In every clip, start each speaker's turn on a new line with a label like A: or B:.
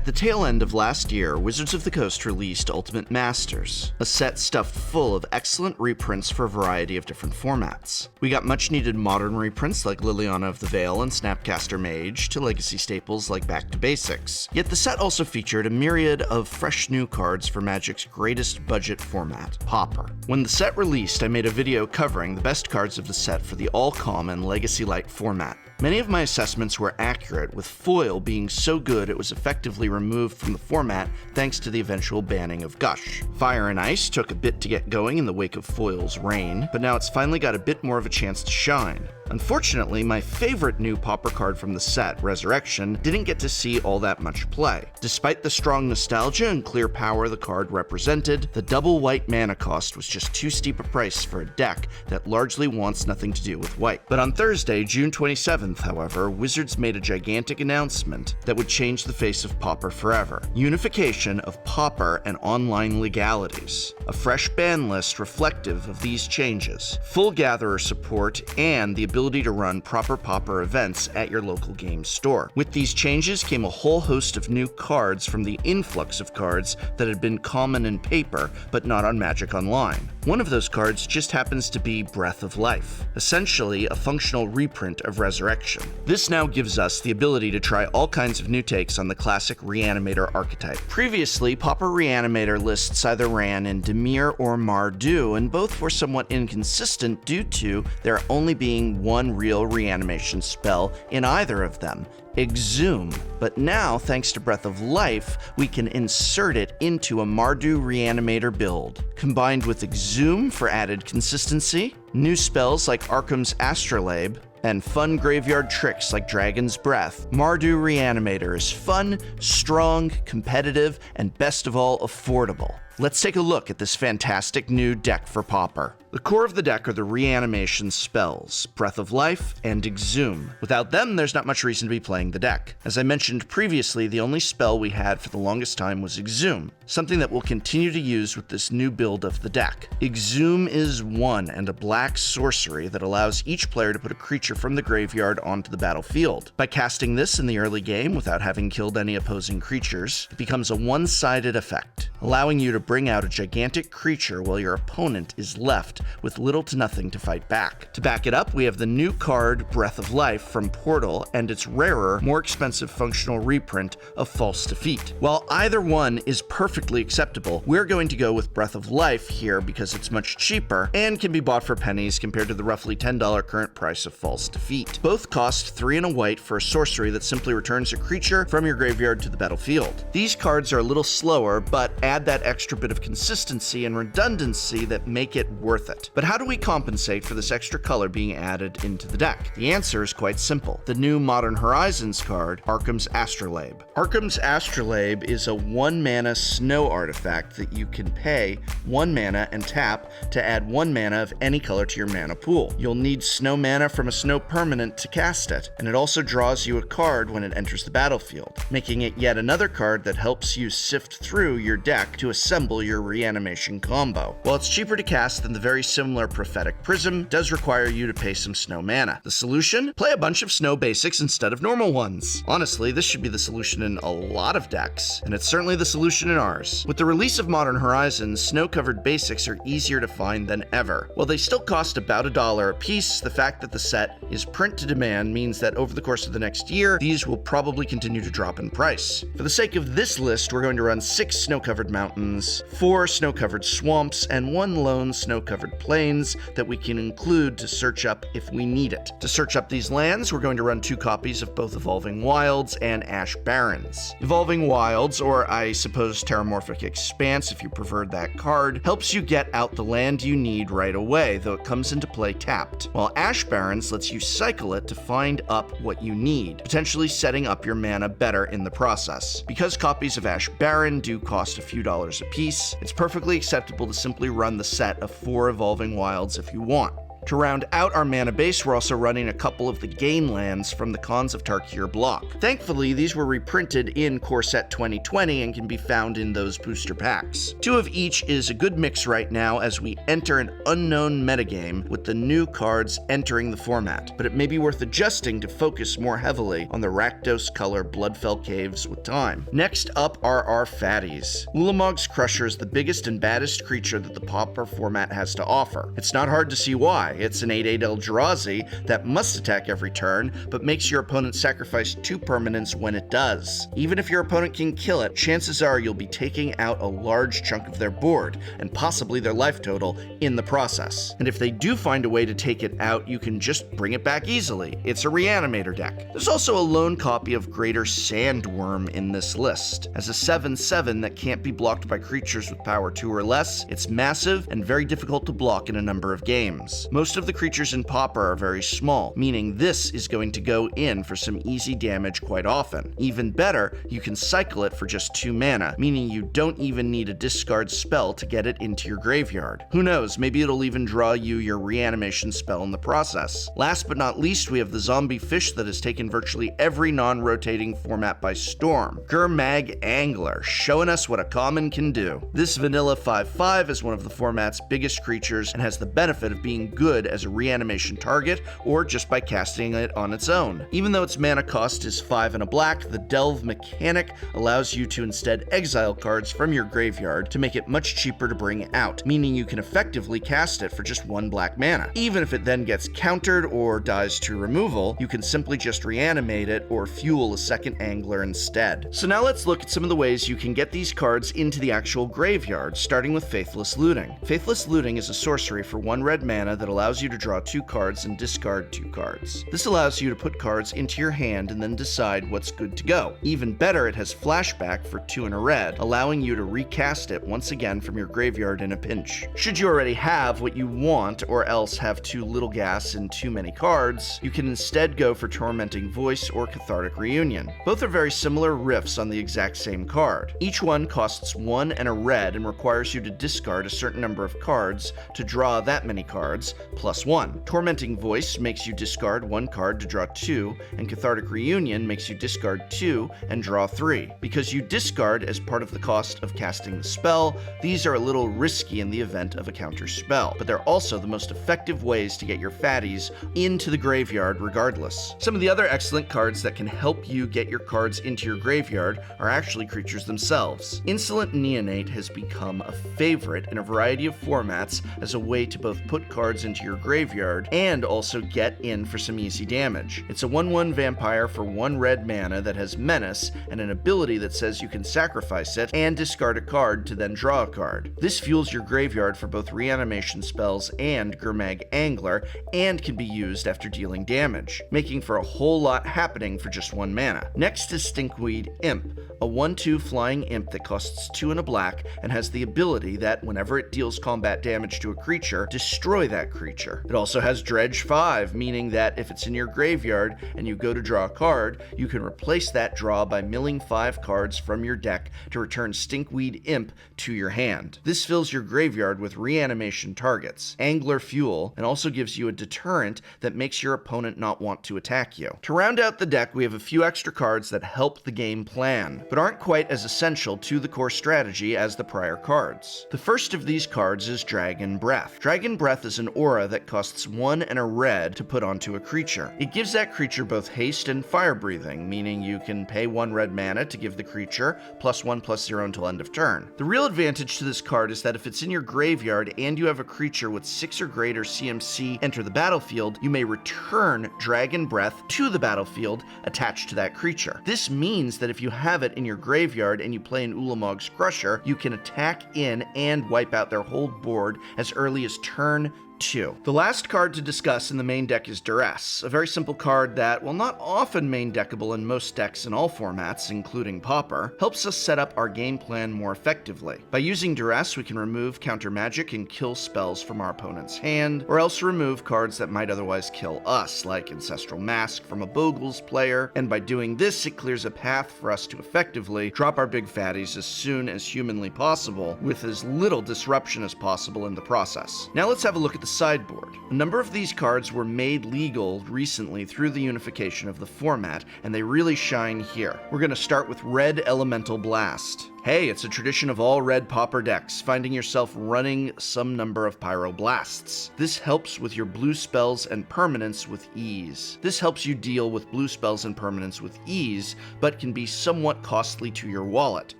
A: At the tail end of last year, Wizards of the Coast released Ultimate Masters, a set stuffed full of excellent reprints for a variety of different formats. We got much needed modern reprints like Liliana of the Veil and Snapcaster Mage, to legacy staples like Back to Basics. Yet the set also featured a myriad of fresh new cards for Magic's greatest budget format, Pauper. When the set released, I made a video covering the best cards of the set for the all-common Legacy Light format. Many of my assessments were accurate, with Foil being so good it was effectively removed from the format thanks to the eventual banning of Gush. Fire and Ice took a bit to get going in the wake of Foil's reign, but now it's finally got a bit more of a chance to shine. Unfortunately, my favorite new Pauper card from the set, Resurrection, didn't get to see all that much play. Despite the strong nostalgia and clear power the card represented, the double white mana cost was just too steep a price for a deck that largely wants nothing to do with white. But on Thursday, June 27th, however, Wizards made a gigantic announcement that would change the face of Pauper forever. Unification of Pauper and online legalities. A fresh ban list reflective of these changes. Full Gatherer support and the ability to run proper Pauper events at your local game store. With these changes came a whole host of new cards from the influx of cards that had been common in paper, but not on Magic Online. One of those cards just happens to be Breath of Life, essentially a functional reprint of Resurrection. This now gives us the ability to try all kinds of new takes on the classic Reanimator archetype. Previously, Pauper Reanimator lists either ran in Dimir or Mardu, and both were somewhat inconsistent due to there only being one real reanimation spell in either of them, Exhume. But now, thanks to Breath of Life, we can insert it into a Mardu Reanimator build. Combined with Exhume for added consistency, new spells like Arkham's Astrolabe, and fun graveyard tricks like Dragon's Breath, Mardu Reanimator is fun, strong, competitive, and best of all, affordable. Let's take a look at this fantastic new deck for Pauper. The core of the deck are the reanimation spells, Breath of Life and Exhume. Without them, there's not much reason to be playing the deck. As I mentioned previously, the only spell we had for the longest time was Exhume, something that we'll continue to use with this new build of the deck. Exhume is 1 and a black sorcery that allows each player to put a creature from the graveyard onto the battlefield. By casting this in the early game without having killed any opposing creatures, it becomes a one-sided effect, allowing you to bring out a gigantic creature while your opponent is left with little to nothing to fight back. To back it up, we have the new card Breath of Life from Portal and its rarer, more expensive functional reprint of False Defeat. While either one is perfectly acceptable, we're going to go with Breath of Life here because it's much cheaper and can be bought for pennies compared to the roughly $10 current price of False Defeat. Both cost 3 and a white for a sorcery that simply returns a creature from your graveyard to the battlefield. These cards are a little slower, but add that extra bit of consistency and redundancy that make it worth it. But how do we compensate for this extra color being added into the deck? The answer is quite simple. The new Modern Horizons card, Arkham's Astrolabe. Arkham's Astrolabe is a 1-mana snow artifact that you can pay 1 mana and tap to add 1 mana of any color to your mana pool. You'll need snow mana from a snow permanent to cast it, and it also draws you a card when it enters the battlefield, making it yet another card that helps you sift through your deck to assemble your reanimation combo. While it's cheaper to cast than the very similar Prophetic Prism, it does require you to pay some snow mana. The solution? Play a bunch of snow basics instead of normal ones. Honestly, this should be the solution in a lot of decks, and it's certainly the solution in ours. With the release of Modern Horizons, snow-covered basics are easier to find than ever. While they still cost about $1 a piece, the fact that the set is print to demand means that over the course of the next year, these will probably continue to drop in price. For the sake of this list, we're going to run 6 snow-covered mountains, 4 snow-covered swamps, and 1 lone snow-covered plains that we can include to search up if we need it. To search up these lands, we're going to run 2 copies of both Evolving Wilds and Ash Barrens. Evolving Wilds, or I suppose Terramorphic Expanse if you preferred that card, helps you get out the land you need right away, though it comes into play tapped, while Ash Barrens lets you cycle it to find up what you need, potentially setting up your mana better in the process. Because copies of Ash Barren do cost a few dollars a piece, it's perfectly acceptable to simply run the set of 4 Evolving Wilds if you want. To round out our mana base, we're also running a couple of the game lands from the Khans of Tarkir block. Thankfully, these were reprinted in Core Set 2020 and can be found in those booster packs. 2 of each is a good mix right now as we enter an unknown metagame with the new cards entering the format, but it may be worth adjusting to focus more heavily on the Rakdos color Bloodfell Caves with time. Next up are our fatties. Ulamog's Crusher is the biggest and baddest creature that the Pauper format has to offer. It's not hard to see why. It's an 8/8 Eldrazi that must attack every turn, but makes your opponent sacrifice 2 permanents when it does. Even if your opponent can kill it, chances are you'll be taking out a large chunk of their board, and possibly their life total, in the process. And if they do find a way to take it out, you can just bring it back easily. It's a Reanimator deck. There's also a lone copy of Greater Sandworm in this list. As a 7/7 that can't be blocked by creatures with power 2 or less, it's massive and very difficult to block in a number of games. Most of the creatures in Pauper are very small, meaning this is going to go in for some easy damage quite often. Even better, you can cycle it for just 2 mana, meaning you don't even need a discard spell to get it into your graveyard. Who knows, maybe it'll even draw you your reanimation spell in the process. Last but not least, we have the zombie fish that has taken virtually every non-rotating format by storm. Gurmag Angler, showing us what a common can do. This vanilla 5/5 is one of the format's biggest creatures and has the benefit of being good as a reanimation target or just by casting it on its own. Even though its mana cost is 5 and a black, the Delve mechanic allows you to instead exile cards from your graveyard to make it much cheaper to bring out, meaning you can effectively cast it for just 1 black mana. Even if it then gets countered or dies to removal, you can simply just reanimate it or fuel a second angler instead. So now let's look at some of the ways you can get these cards into the actual graveyard, starting with Faithless Looting. Faithless Looting is a sorcery for 1 red mana that allows you to draw 2 cards and discard 2 cards. This allows you to put cards into your hand and then decide what's good to go. Even better, it has flashback for 2 and a red, allowing you to recast it once again from your graveyard in a pinch. Should you already have what you want or else have too little gas and too many cards, you can instead go for Tormenting Voice or Cathartic Reunion. Both are very similar riffs on the exact same card. Each one costs 1 and a red and requires you to discard a certain number of cards to draw that many cards, plus 1. Tormenting Voice makes you discard 1 card to draw 2, and Cathartic Reunion makes you discard 2 and draw 3. Because you discard as part of the cost of casting the spell, these are a little risky in the event of a counter spell, but they're also the most effective ways to get your fatties into the graveyard regardless. Some of the other excellent cards that can help you get your cards into your graveyard are actually creatures themselves. Insolent Neonate has become a favorite in a variety of formats as a way to both put cards into your graveyard and also get in for some easy damage. It's a 1/1 vampire for 1 red mana that has Menace and an ability that says you can sacrifice it and discard a card to then draw a card. This fuels your graveyard for both reanimation spells and Gurmag Angler and can be used after dealing damage, making for a whole lot happening for just 1 mana. Next is Stinkweed Imp, a 1/2 flying imp that costs 2 and a black and has the ability that whenever it deals combat damage to a creature, destroy that creature. It also has Dredge 5, meaning that if it's in your graveyard and you go to draw a card, you can replace that draw by milling 5 cards from your deck to return Stinkweed Imp to your hand. This fills your graveyard with reanimation targets, angler fuel, and also gives you a deterrent that makes your opponent not want to attack you. To round out the deck, we have a few extra cards that help the game plan, but aren't quite as essential to the core strategy as the prior cards. The first of these cards is Dragon Breath. Dragon Breath is an aura that costs 1 and a red to put onto a creature. It gives that creature both haste and fire breathing, meaning you can pay 1 red mana to give the creature +1/+0 until end of turn. The real advantage to this card is that if it's in your graveyard and you have a creature with 6 or greater CMC enter the battlefield, you may return Dragon Breath to the battlefield attached to that creature. This means that if you have it in your graveyard and you play an Ulamog's Crusher, you can attack in and wipe out their whole board as early as turn 2. The last card to discuss in the main deck is Duress, a very simple card that, while not often main deckable in most decks in all formats, including Pauper, helps us set up our game plan more effectively. By using Duress, we can remove counter magic and kill spells from our opponent's hand, or else remove cards that might otherwise kill us, like Ancestral Mask from a Bogles player, and by doing this, it clears a path for us to effectively drop our big fatties as soon as humanly possible, with as little disruption as possible in the process. Now let's have a look at the sideboard. A number of these cards were made legal recently through the unification of the format, and they really shine here. We're going to start with Red Elemental Blast. Hey, it's a tradition of all red Pauper decks, finding yourself running some number of Pyroblasts. This helps with your blue spells and permanents with ease. This helps you deal with blue spells and permanents with ease, but can be somewhat costly to your wallet.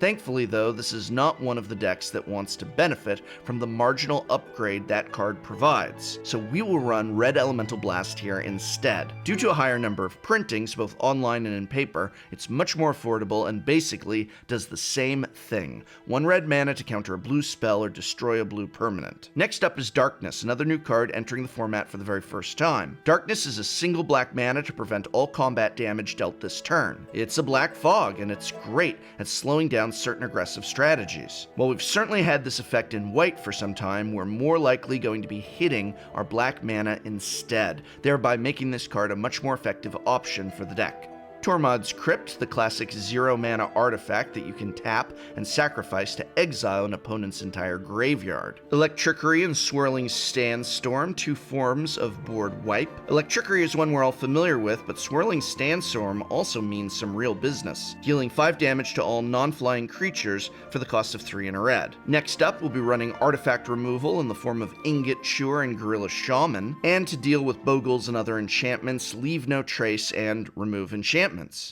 A: Thankfully though, this is not one of the decks that wants to benefit from the marginal upgrade that card provides, so we will run Red Elemental Blast here instead. Due to a higher number of printings, both online and in paper, it's much more affordable and basically does the same thing. 1 red mana to counter a blue spell or destroy a blue permanent. Next up is Darkness, another new card entering the format for the very first time. Darkness is a single black mana to prevent all combat damage dealt this turn. It's a black fog, and it's great at slowing down certain aggressive strategies. While we've certainly had this effect in white for some time, we're more likely going to be hitting our black mana instead, thereby making this card a much more effective option for the deck. Tormod's Crypt, the classic 0-mana artifact that you can tap and sacrifice to exile an opponent's entire graveyard. Electrickery and Swirling Sandstorm, 2 forms of board wipe. Electrickery is one we're all familiar with, but Swirling Sandstorm also means some real business, dealing 5 damage to all non-flying creatures for the cost of 3 and a red. Next up, we'll be running artifact removal in the form of Ingot Chewer and Gorilla Shaman, and to deal with Bogles and other enchantments, Leave No Trace and Remove Enchantments.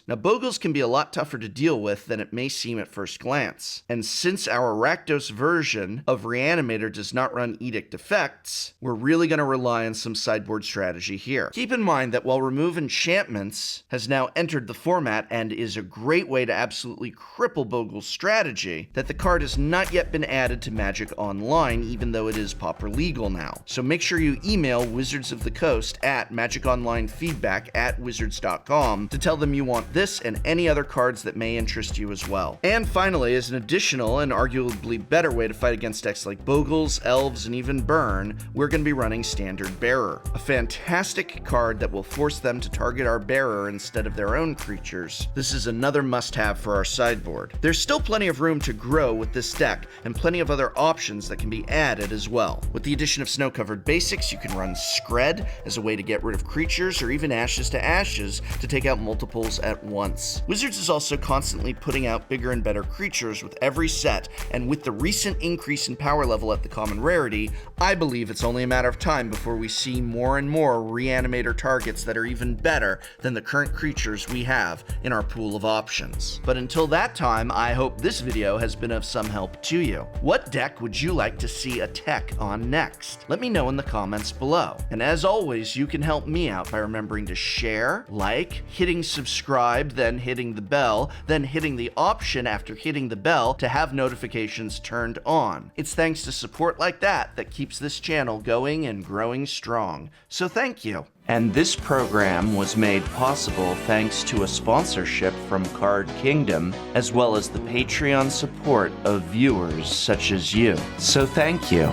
A: Now, Bogles can be a lot tougher to deal with than it may seem at first glance, and since our Rakdos version of Reanimator does not run Edict effects, we're really going to rely on some sideboard strategy here. Keep in mind that while Remove Enchantments has now entered the format and is a great way to absolutely cripple Bogle's strategy, that the card has not yet been added to Magic Online, even though it is Pauper legal now. So make sure you email Wizards of the Coast at magiconlinefeedback@wizards.com to tell them you want this and any other cards that may interest you as well. And finally, as an additional and arguably better way to fight against decks like Bogles, Elves, and even Burn, we're going to be running Standard Bearer, a fantastic card that will force them to target our bearer instead of their own creatures. This is another must-have for our sideboard. There's still plenty of room to grow with this deck, and plenty of other options that can be added as well. With the addition of Snow-Covered Basics, you can run Skred as a way to get rid of creatures, or even Ashes to Ashes to take out multiple at once. Wizards is also constantly putting out bigger and better creatures with every set, and with the recent increase in power level at the common rarity, I believe it's only a matter of time before we see more and more Reanimator targets that are even better than the current creatures we have in our pool of options. But until that time, I hope this video has been of some help to you. What deck would you like to see a tech on next? Let me know in the comments below. And as always, you can help me out by remembering to share, like, hitting subscribe, then hitting the bell, then hitting the option after hitting the bell to have notifications turned on. It's thanks to support like that that keeps this channel going and growing strong. So thank you. And this program was made possible thanks to a sponsorship from Card Kingdom, as well as the Patreon support of viewers such as you. So thank you.